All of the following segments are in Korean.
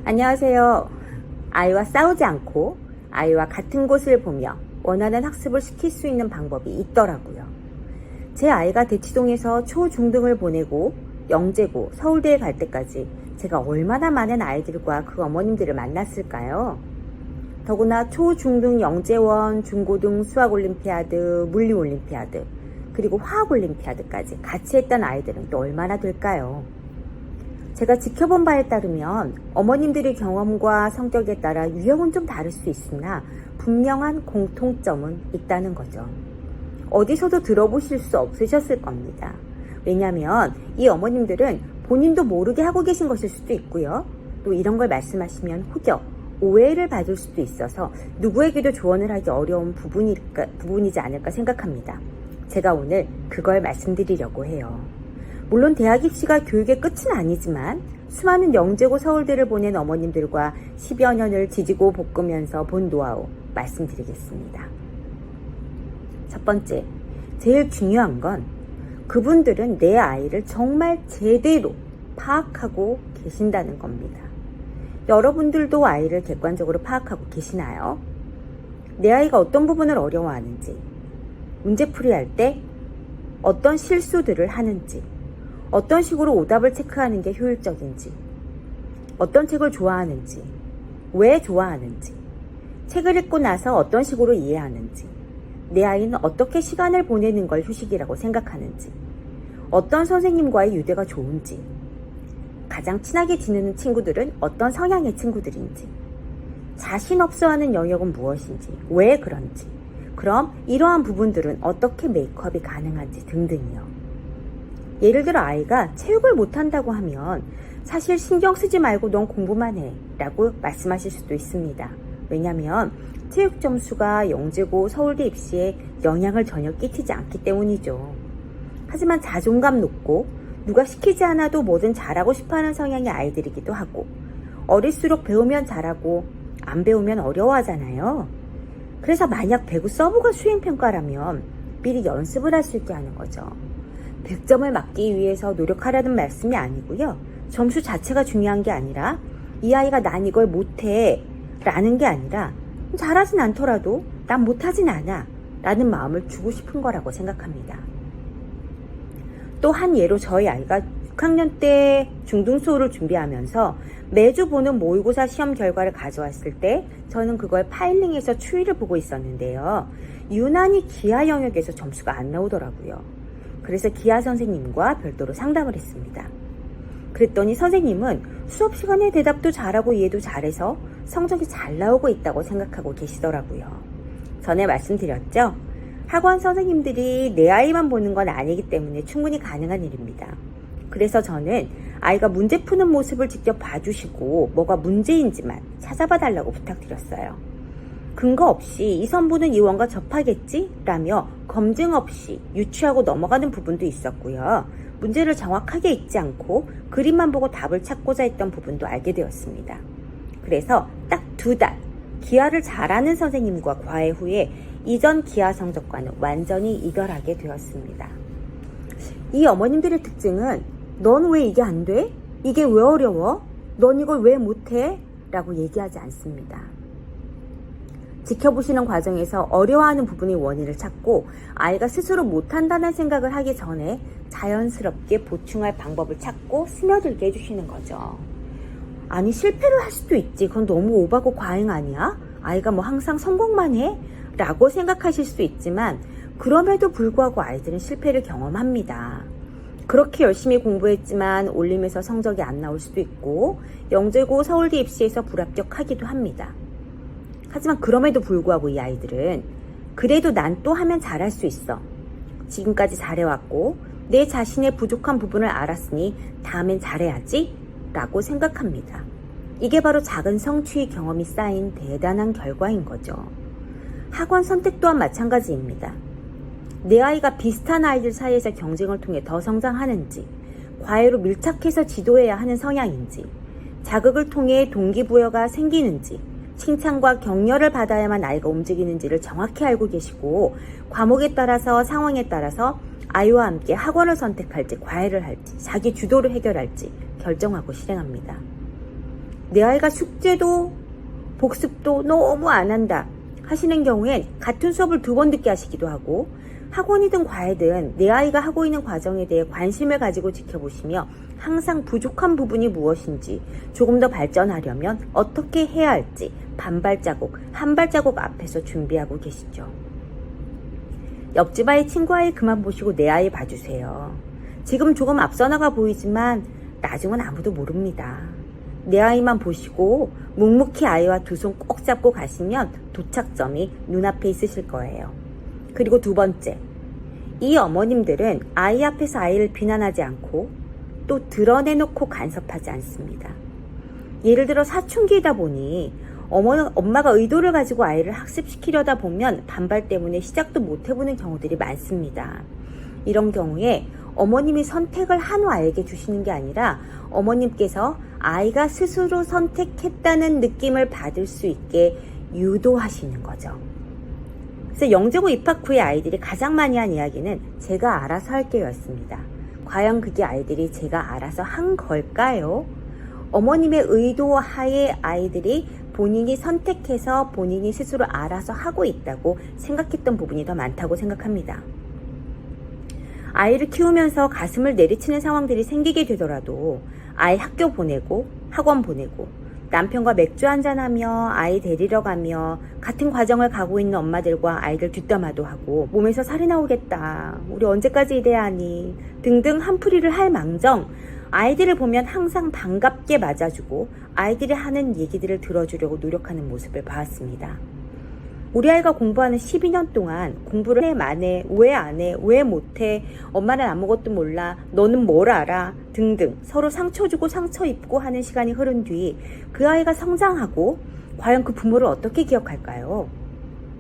안녕하세요. 아이와 싸우지 않고 아이와 같은 곳을 보며 원하는 학습을 시킬 수 있는 방법이 있더라고요. 제 아이가 대치동에서 초, 중등을 보내고 영재고 서울대에 갈 때까지 제가 얼마나 많은 아이들과 그 어머님들을 만났을까요? 더구나 초, 중등 영재원, 중고등 수학올림피아드, 물리올림피아드, 그리고 화학올림피아드까지 같이 했던 아이들은 또 얼마나 될까요? 제가 지켜본 바에 따르면 어머님들의 경험과 성격에 따라 유형은 좀 다를 수 있으나 분명한 공통점은 있다는 거죠. 어디서도 들어보실 수 없으셨을 겁니다. 왜냐하면 이 어머님들은 본인도 모르게 하고 계신 것일 수도 있고요. 또 이런 걸 말씀하시면 혹여 오해를 받을 수도 있어서 누구에게도 조언을 하기 어려운 부분이지 않을까 생각합니다. 제가 오늘 그걸 말씀드리려고 해요. 물론 대학 입시가 교육의 끝은 아니지만 수많은 영재고 서울대를 보낸 어머님들과 10여 년을 지지고 볶으면서 본 노하우 말씀드리겠습니다. 첫 번째, 제일 중요한 건 그분들은 내 아이를 정말 제대로 파악하고 계신다는 겁니다. 여러분들도 아이를 객관적으로 파악하고 계시나요? 내 아이가 어떤 부분을 어려워하는지, 문제풀이할 때 어떤 실수들을 하는지, 어떤 식으로 오답을 체크하는 게 효율적인지, 어떤 책을 좋아하는지, 왜 좋아하는지, 책을 읽고 나서 어떤 식으로 이해하는지, 내 아이는 어떻게 시간을 보내는 걸 휴식이라고 생각하는지, 어떤 선생님과의 유대가 좋은지, 가장 친하게 지내는 친구들은 어떤 성향의 친구들인지, 자신 없어하는 영역은 무엇인지, 왜 그런지, 그럼 이러한 부분들은 어떻게 메이크업이 가능한지 등등이요. 예를 들어 아이가 체육을 못한다고 하면 사실 신경 쓰지 말고 넌 공부만 해 라고 말씀하실 수도 있습니다. 왜냐하면 체육 점수가 영재고 서울대 입시에 영향을 전혀 끼치지 않기 때문이죠. 하지만 자존감 높고 누가 시키지 않아도 뭐든 잘하고 싶어하는 성향의 아이들이기도 하고 어릴수록 배우면 잘하고 안 배우면 어려워하잖아요. 그래서 만약 배구 서브가 수행평가라면 미리 연습을 할 수 있게 하는 거죠. 100점을 맞기 위해서 노력하라는 말씀이 아니고요. 점수 자체가 중요한 게 아니라 이 아이가 난 이걸 못해 라는 게 아니라 잘하진 않더라도 난 못하진 않아 라는 마음을 주고 싶은 거라고 생각합니다. 또 한 예로 저희 아이가 6학년 때 중등수호를 준비하면서 매주 보는 모의고사 시험 결과를 가져왔을 때 저는 그걸 파일링해서 추이를 보고 있었는데요. 유난히 기하 영역에서 점수가 안 나오더라고요. 그래서 기하 선생님과 별도로 상담을 했습니다. 그랬더니 선생님은 수업 시간에 대답도 잘하고 이해도 잘해서 성적이 잘 나오고 있다고 생각하고 계시더라고요. 전에 말씀드렸죠? 학원 선생님들이 내 아이만 보는 건 아니기 때문에 충분히 가능한 일입니다. 그래서 저는 아이가 문제 푸는 모습을 직접 봐주시고 뭐가 문제인지만 찾아봐 달라고 부탁드렸어요. 근거 없이 이 선부는 이 원과 접하겠지? 라며 검증 없이 유추하고 넘어가는 부분도 있었고요. 문제를 정확하게 읽지 않고 그림만 보고 답을 찾고자 했던 부분도 알게 되었습니다. 그래서 딱 2달 기하를 잘하는 선생님과 과외 후에 이전 기하 성적과는 완전히 이별하게 되었습니다. 이 어머님들의 특징은 넌 왜 이게 안 돼? 이게 왜 어려워? 넌 이걸 왜 못해? 라고 얘기하지 않습니다. 지켜보시는 과정에서 어려워하는 부분의 원인을 찾고 아이가 스스로 못한다는 생각을 하기 전에 자연스럽게 보충할 방법을 찾고 스며들게 해주시는 거죠. 아니 실패를 할 수도 있지. 그건 너무 오바고 과잉 아니야? 아이가 뭐 항상 성공만 해? 라고 생각하실 수 있지만 그럼에도 불구하고 아이들은 실패를 경험합니다. 그렇게 열심히 공부했지만 올림에서 성적이 안 나올 수도 있고 영재고 서울대 입시에서 불합격하기도 합니다. 하지만 그럼에도 불구하고 이 아이들은 그래도 난 또 하면 잘할 수 있어. 지금까지 잘해왔고 내 자신의 부족한 부분을 알았으니 다음엔 잘해야지 라고 생각합니다. 이게 바로 작은 성취 경험이 쌓인 대단한 결과인 거죠. 학원 선택 또한 마찬가지입니다. 내 아이가 비슷한 아이들 사이에서 경쟁을 통해 더 성장하는지, 과외로 밀착해서 지도해야 하는 성향인지, 자극을 통해 동기부여가 생기는지, 칭찬과 격려를 받아야만 아이가 움직이는지를 정확히 알고 계시고 과목에 따라서 상황에 따라서 아이와 함께 학원을 선택할지 과외를 할지 자기 주도를 해결할지 결정하고 실행합니다. 내 아이가 숙제도 복습도 너무 안 한다 하시는 경우엔 같은 수업을 2번 듣게 하시기도 하고, 학원이든 과외든 내 아이가 하고 있는 과정에 대해 관심을 가지고 지켜보시며 항상 부족한 부분이 무엇인지, 조금 더 발전하려면 어떻게 해야 할지 반발자국, 한 발자국 앞에서 준비하고 계시죠. 옆집 아이, 친구 아이 그만 보시고 내 아이 봐주세요. 지금 조금 앞서 나가 보이지만 나중은 아무도 모릅니다. 내 아이만 보시고 묵묵히 아이와 두 손 꼭 잡고 가시면 도착점이 눈앞에 있으실 거예요. 그리고 2번째, 이 어머님들은 아이 앞에서 아이를 비난하지 않고 또 드러내놓고 간섭하지 않습니다. 예를 들어 사춘기이다 보니 엄마가 의도를 가지고 아이를 학습시키려다 보면 반발 때문에 시작도 못 해보는 경우들이 많습니다. 이런 경우에 어머님이 선택을 한 후 아이에게 주시는 게 아니라 어머님께서 아이가 스스로 선택했다는 느낌을 받을 수 있게 유도하시는 거죠. 그래서 영재고 입학 후에 아이들이 가장 많이 한 이야기는 제가 알아서 할게요 였습니다. 과연 그게 아이들이 제가 알아서 한 걸까요? 어머님의 의도 하에 아이들이 본인이 선택해서 본인이 스스로 알아서 하고 있다고 생각했던 부분이 더 많다고 생각합니다. 아이를 키우면서 가슴을 내리치는 상황들이 생기게 되더라도 아이 학교 보내고 학원 보내고 남편과 맥주 한잔하며 아이 데리러 가며 같은 과정을 가고 있는 엄마들과 아이들 뒷담화도 하고 몸에서 살이 나오겠다, 우리 언제까지 이래야 하니 등등 한풀이를 할 망정 아이들을 보면 항상 반갑게 맞아주고 아이들이 하는 얘기들을 들어주려고 노력하는 모습을 봐왔습니다. 우리 아이가 공부하는 12년 동안 공부를 해, 안 해, 왜 안 해, 왜 못해, 엄마는 아무것도 몰라, 너는 뭘 알아 등등 서로 상처 주고 상처 입고 하는 시간이 흐른 뒤 그 아이가 성장하고 과연 그 부모를 어떻게 기억할까요?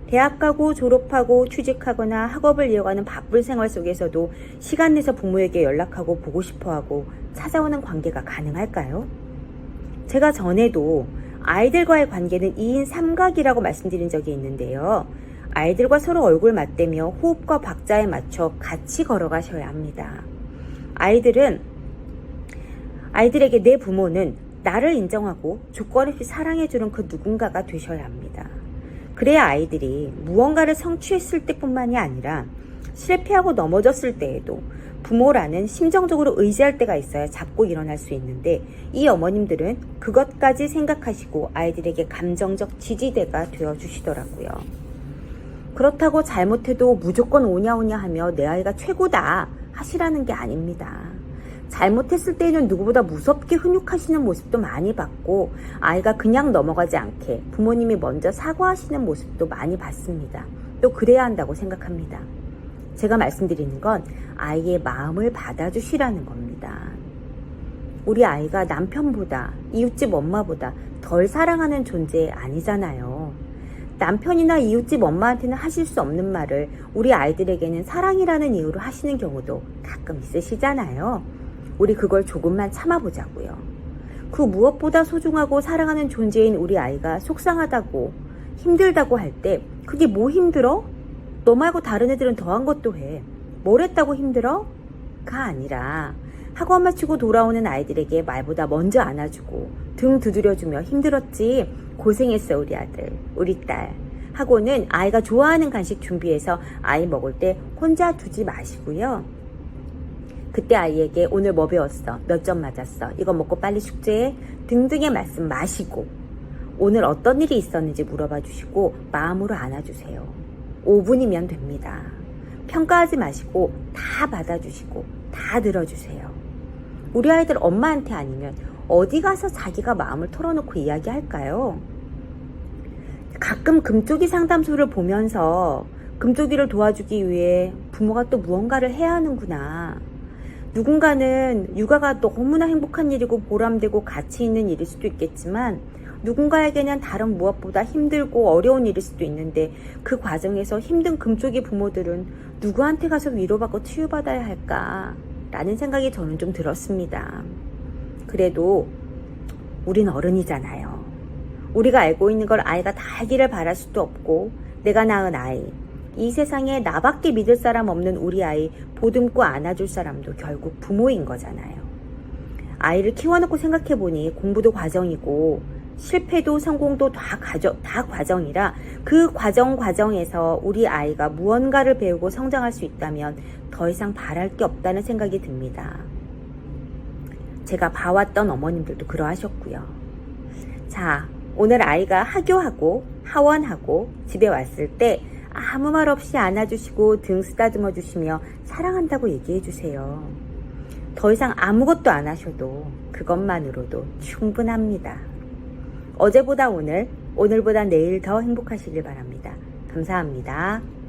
대학 가고 졸업하고 취직하거나 학업을 이어가는 바쁜 생활 속에서도 시간 내서 부모에게 연락하고 보고 싶어하고 찾아오는 관계가 가능할까요? 제가 전에도 아이들과의 관계는 2인 3각이라고 말씀드린 적이 있는데요. 아이들과 서로 얼굴 맞대며 호흡과 박자에 맞춰 같이 걸어가셔야 합니다. 아이들에게 내 부모는 나를 인정하고 조건 없이 사랑해주는 그 누군가가 되셔야 합니다. 그래야 아이들이 무언가를 성취했을 때뿐만이 아니라 실패하고 넘어졌을 때에도 부모라는 심정적으로 의지할 때가 있어야 잡고 일어날 수 있는데, 이 어머님들은 그것까지 생각하시고 아이들에게 감정적 지지대가 되어주시더라고요. 그렇다고 잘못해도 무조건 오냐오냐 하며 내 아이가 최고다 하시라는 게 아닙니다. 잘못했을 때에는 누구보다 무섭게 훈육하시는 모습도 많이 봤고, 아이가 그냥 넘어가지 않게 부모님이 먼저 사과하시는 모습도 많이 봤습니다. 또 그래야 한다고 생각합니다. 제가 말씀드리는 건 아이의 마음을 받아주시라는 겁니다. 우리 아이가 남편보다, 이웃집 엄마보다 덜 사랑하는 존재 아니잖아요. 남편이나 이웃집 엄마한테는 하실 수 없는 말을 우리 아이들에게는 사랑이라는 이유로 하시는 경우도 가끔 있으시잖아요. 우리 그걸 조금만 참아보자고요. 그 무엇보다 소중하고 사랑하는 존재인 우리 아이가 속상하다고, 힘들다고 할 때 그게 뭐 힘들어? 너 말고 다른 애들은 더한 것도 해. 뭘 했다고 힘들어? 가 아니라 학원 마치고 돌아오는 아이들에게 말보다 먼저 안아주고 등 두드려주며 힘들었지? 고생했어 우리 아들, 우리 딸 하고는 아이가 좋아하는 간식 준비해서 아이 먹을 때 혼자 두지 마시고요. 그때 아이에게 오늘 뭐 배웠어? 몇 점 맞았어? 이거 먹고 빨리 숙제해? 등등의 말씀 마시고 오늘 어떤 일이 있었는지 물어봐 주시고 마음으로 안아주세요. 5분이면 됩니다. 평가하지 마시고 다 받아주시고 다 들어주세요. 우리 아이들 엄마한테 아니면 어디 가서 자기가 마음을 털어놓고 이야기할까요? 가끔 금쪽이 상담소를 보면서 금쪽이를 도와주기 위해 부모가 또 무언가를 해야 하는구나. 누군가는 육아가 너무나 행복한 일이고 보람되고 가치 있는 일일 수도 있겠지만 누군가에게는 다른 무엇보다 힘들고 어려운 일일 수도 있는데, 그 과정에서 힘든 금쪽이 부모들은 누구한테 가서 위로받고 치유받아야 할까 라는 생각이 저는 좀 들었습니다. 그래도 우린 어른이잖아요. 우리가 알고 있는 걸 아이가 다 알기를 바랄 수도 없고, 내가 낳은 아이, 이 세상에 나밖에 믿을 사람 없는 우리 아이 보듬고 안아줄 사람도 결국 부모인 거잖아요. 아이를 키워놓고 생각해보니 공부도 과정이고 실패도 성공도 다 과정이라 그 과정에서 우리 아이가 무언가를 배우고 성장할 수 있다면 더 이상 바랄 게 없다는 생각이 듭니다. 제가 봐왔던 어머님들도 그러하셨고요. 자, 오늘 아이가 하교하고 하원하고 집에 왔을 때 아무 말 없이 안아주시고 등 쓰다듬어 주시며 사랑한다고 얘기해 주세요. 더 이상 아무것도 안 하셔도 그것만으로도 충분합니다. 어제보다 오늘, 오늘보다 내일 더 행복하시길 바랍니다. 감사합니다.